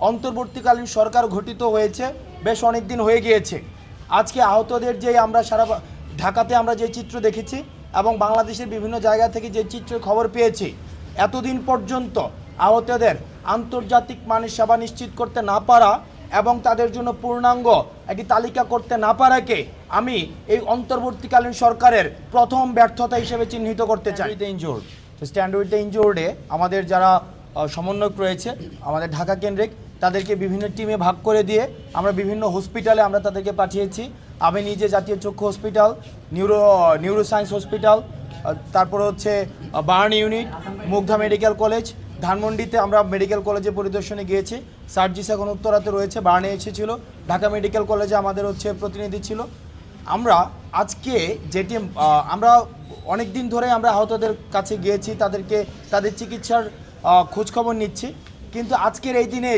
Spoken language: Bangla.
অন্তর্বর্তীকালীন সরকার গঠিত হয়েছে বেশ অনেক দিন হয়ে গিয়েছে। আজকে আহতদের যে আমরা সারা ঢাকাতে আমরা যে চিত্র দেখেছি এবং বাংলাদেশের বিভিন্ন জায়গা থেকে যে চিত্রের খবর পেয়েছি, এতদিন পর্যন্ত আহতদের আন্তর্জাতিক মানের সেবা নিশ্চিত করতে না পারা এবং তাদের জন্য পূর্ণাঙ্গ একটি তালিকা করতে না পারাকে আমি এই অন্তর্বর্তীকালীন সরকারের প্রথম ব্যর্থতা হিসেবে চিহ্নিত করতে চাই। স্ট্যান্ড উইথ দ্য ইনজুর্ডে আমাদের যারা সমন্বয়ক রয়েছে আমাদের ঢাকা কেন্দ্রিক, তাদেরকে বিভিন্ন টিমে ভাগ করে দিয়ে আমরা বিভিন্ন হসপিটালে আমরা তাদেরকে পাঠিয়েছি। আমি নিজে জাতীয় চক্ষু হসপিটাল, নিউরোসায়েন্স হসপিটাল, তারপরে হচ্ছে burn unit, Mugdha medical college, ধানমন্ডিতে আমরা মেডিকেল কলেজে পরিদর্শনে গিয়েছি। সার্জিস এখন উত্তরাতে রয়েছে, বার্নে এসেছিল, ঢাকা মেডিকেল কলেজে আমাদের হচ্ছে প্রতিনিধি ছিল। আমরা আজকে যেটি আমরা অনেক দিন ধরে আমরা আহতদের কাছে গিয়েছি, তাদের চিকিৎসার খোঁজখবর নিচ্ছি, কিন্তু আজকের এই দিনে